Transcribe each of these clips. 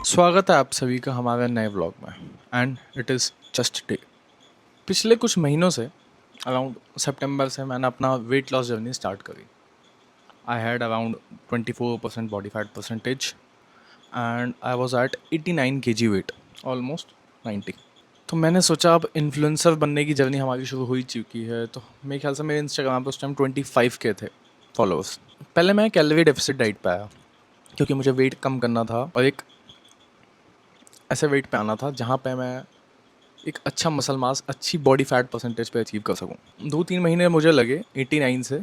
स्वागत है आप सभी का हमारे नए व्लॉग में and it is just day. पिछले कुछ महीनों से अराउंड सितंबर से मैंने अपना वेट लॉस जर्नी स्टार्ट करी। I had around 24% body fat percentage and I was at 89 kg weight, almost 90। तो मैंने सोचा अब इन्फ्लुएंसर बनने की जर्नी हमारी शुरू हो ही चुकी है, तो मेरे ख्याल से मेरे इंस्टाग्राम पर उस टाइम 25 के थे फॉलोअर्स। पहले मैं कैलोरी डेफिसिट डाइट पे आया क्योंकि मुझे वेट कम करना था और एक ऐसे वेट पे आना था जहाँ पे मैं एक अच्छा मसल मास, अच्छी बॉडी फैट परसेंटेज पे अचीव कर सकूँ। 2-3 महीने मुझे लगे 89 से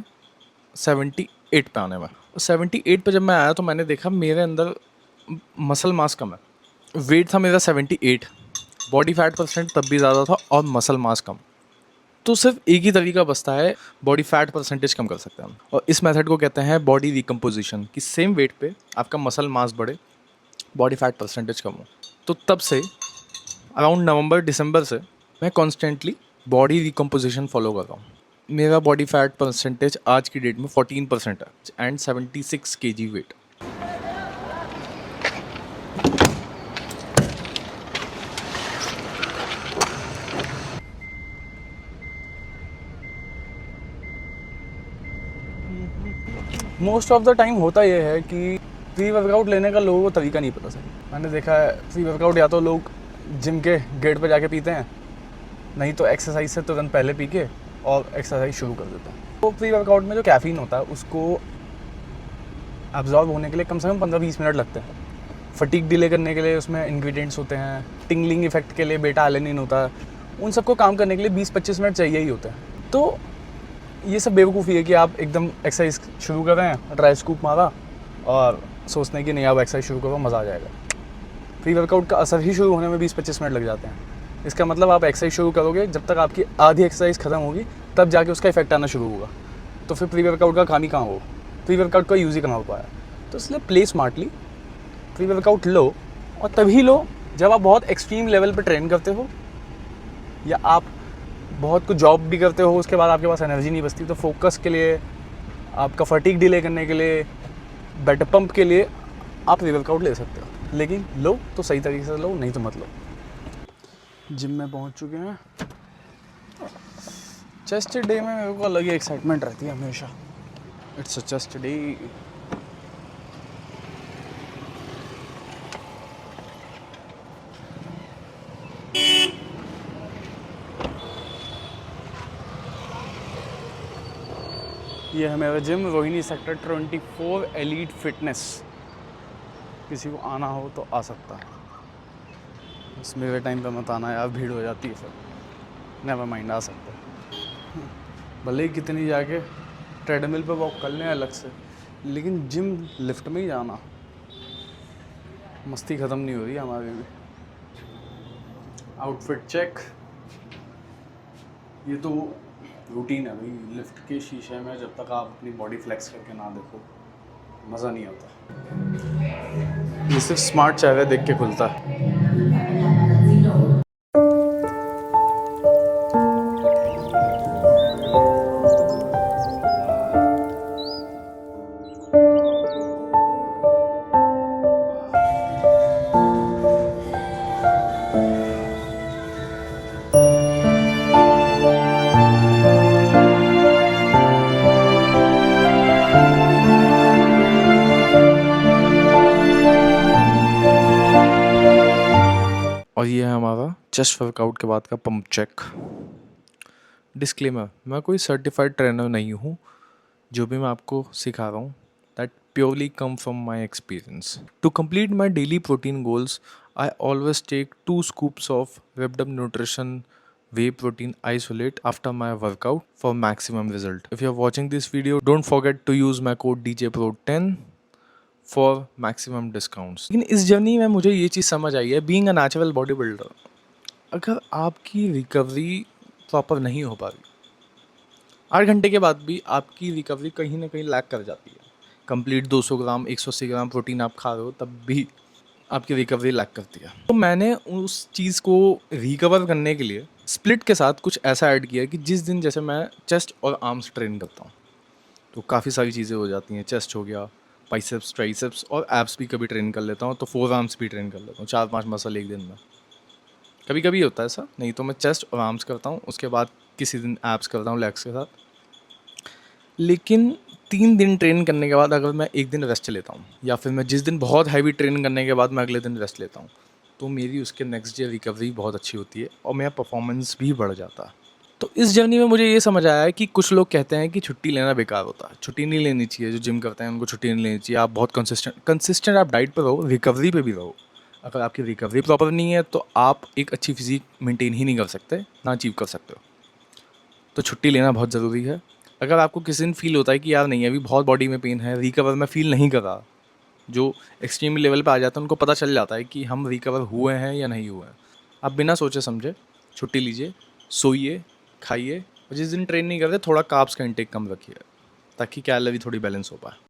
78 पे आने में। और 78 पे जब मैं आया तो मैंने देखा मेरे अंदर मसल मास कम है। वेट था मेरा 78, बॉडी फैट परसेंट तब भी ज़्यादा था और मसल मास कम। तो सिर्फ एक ही तरीका बचता है बॉडी फैट परसेंटेज कम कर सकते हैं हम, और इस मेथड को कहते हैं बॉडी रिकम्पोजिशन, कि सेम वेट पे आपका मसल मास बढ़े, बॉडी फैट परसेंटेज कम हो। तो तब से अराउंड नवंबर दिसंबर से मैं कॉन्स्टेंटली बॉडी रिकम्पोजिशन फॉलो कर रहा हूँ। मेरा बॉडी फैट परसेंटेज आज की डेट में 14% है and 76 kg weight. Most of the time होता यह है कि प्री वर्कआउट लेने का लोगों को तरीका नहीं पता सही। मैंने देखा है प्री वर्कआउट या तो लोग जिम के गेट पे जाके पीते हैं, नहीं तो एक्सरसाइज से तुरंत पहले पी के और एक्सरसाइज शुरू कर देते हैं। तो प्री वर्कआउट में जो कैफ़ीन होता है उसको एब्जॉर्ब होने के लिए कम से कम 15-20 मिनट लगते हैं। फटीक डिले करने के लिए उसमें इंग्रेडिएंट्स होते हैं, टिंगलिंग इफेक्ट के लिए बेटा एलेनिन होता है, उन सबको काम करने के लिए 20-25 मिनट चाहिए ही होते हैं। तो ये सब बेवकूफ़ी है कि आप एकदम एक्सरसाइज शुरू कर रहे हैं, ड्राई स्कूप मारा और सोचते हैं कि नहीं आप एक्सरसाइज शुरू करो, मज़ा आ जाएगा। प्री वर्कआउट का असर ही शुरू होने में 20-25 मिनट लग जाते हैं। इसका मतलब आप एक्सरसाइज शुरू करोगे, जब तक आपकी आधी एक्सरसाइज ख़त्म होगी तब जाके उसका इफेक्ट आना शुरू होगा। तो फिर प्री वर्कआउट का काम ही कहाँ हो, प्री वर्कआउट का यूज़ ही कहाँ हो पाया। तो इसलिए प्ले स्मार्टली, प्री वर्कआउट लो और तभी लो जब आप बहुत एक्सट्रीम लेवल पर ट्रेन करते हो या आप बहुत कुछ जॉब भी करते हो, उसके बाद आपके पास एनर्जी नहीं बचती। तो फोकस के लिए, आपका फटीक डिले करने के लिए, बेटर पंप के लिए आप प्री वर्कआउट ले सकते हो, लेकिन लो तो सही तरीके से लो, नहीं तो मत लो। जिम में पहुंच चुके हैं। चेस्ट डे में मेरे को अलग ही एक्साइटमेंट रहती है हमेशा। It's a chest day. ये है मेरा gym, Rohini sector 24 elite fitness. किसी को आना हो तो आ सकता है, बस मेरे टाइम पे मत आना यार, भीड़ हो जाती है फिर। नेवर माइंड, आ सकता है। भले ही कितनी जाके ट्रेडमिल पे वॉक कर लें अलग से, लेकिन जिम लिफ्ट में ही जाना, मस्ती ख़त्म नहीं हो रही हमारी भी। आउटफिट चेक, ये तो रूटीन है भाई। लिफ्ट के शीशे में जब तक आप अपनी बॉडी फ्लेक्स करके ना देखो, मज़ा नहीं आता। ये सिर्फ स्मार्ट चेहरे देख के खुलता है। और ये है हमारा चेस्ट वर्कआउट के बाद का पंप चेक। डिस्क्लेमर, मैं कोई सर्टिफाइड ट्रेनर नहीं हूँ। जो भी मैं आपको सिखा रहा हूँ that purely come from my experience. To complete my daily protein goals I always take 2 scoops of Webdom nutrition whey protein isolate after my workout for maximum result. If you're watching this video, don't forget to use my code DJPro10 for maximum discounts. लेकिन इस journey में मुझे ये चीज़ समझ आई है, being a natural body builder, अगर आपकी recovery proper नहीं हो पा रही, 8 घंटे के बाद भी आपकी रिकवरी कहीं ना कहीं लैक कर जाती है। कंप्लीट 200 ग्राम 180 ग्राम प्रोटीन आप खा रहे हो तब भी आपकी रिकवरी लैक करती है। तो मैंने उस चीज़ को रिकवर करने के लिए स्प्लिट के साथ कुछ ऐसा ऐड किया कि जिस दिन जैसे मैं चेस्ट और आर्म्स ट्रेन करता हूँ तो काफ़ी सारी चीज़ें हो जाती हैं। चेस्ट हो गया, बाइसेप्स, ट्राइसेप्स और एब्स भी कभी ट्रेन कर लेता हूँ, तो फोर आर्म्स भी ट्रेन कर लेता हूँ, 4-5 मसल एक दिन में। कभी कभी होता है ऐसा, नहीं तो मैं चेस्ट और आर्म्स करता हूँ, उसके बाद किसी दिन एब्स करता हूँ लेग्स के साथ। लेकिन 3 दिन ट्रेन करने के बाद अगर मैं एक दिन रेस्ट लेता हूँ, या फिर मैं जिस दिन बहुत हैवी ट्रेन करने के बाद मैं अगले दिन रेस्ट लेता हूँ, तो मेरी उसके नेक्स्ट डे रिकवरी बहुत अच्छी होती है और मेरा परफॉर्मेंस भी बढ़ जाता है। तो इस जर्नी में मुझे ये समझ आया है कि कुछ लोग कहते हैं कि छुट्टी लेना बेकार होता है, छुट्टी नहीं लेनी चाहिए। जो जिम करते हैं उनको छुट्टी नहीं लेनी चाहिए। आप बहुत कंसिस्टेंट आप डाइट पर रहो, रिकवरी पे भी रहो। अगर आपकी रिकवरी प्रॉपर नहीं है तो आप एक अच्छी फिजिक मेंटेन ही नहीं कर सकते, ना अचीव कर सकते हो। तो छुट्टी लेना बहुत ज़रूरी है। अगर आपको किसी दिन फील होता है कि यार नहीं अभी बहुत बॉडी में पेन है, रिकवर मैं फील नहीं कर रहा, जो एक्सट्रीम लेवल पे आ जाता है उनको पता चल जाता है कि हम रिकवर हुए हैं या नहीं हुए हैं। आप बिना सोचे समझे छुट्टी लीजिए, सोइए, खाइए, और जिस दिन ट्रेन नहीं करते थोड़ा कार्ब्स का इंटेक कम रखिए, ताकि कैलोरी थोड़ी बैलेंस हो पाए।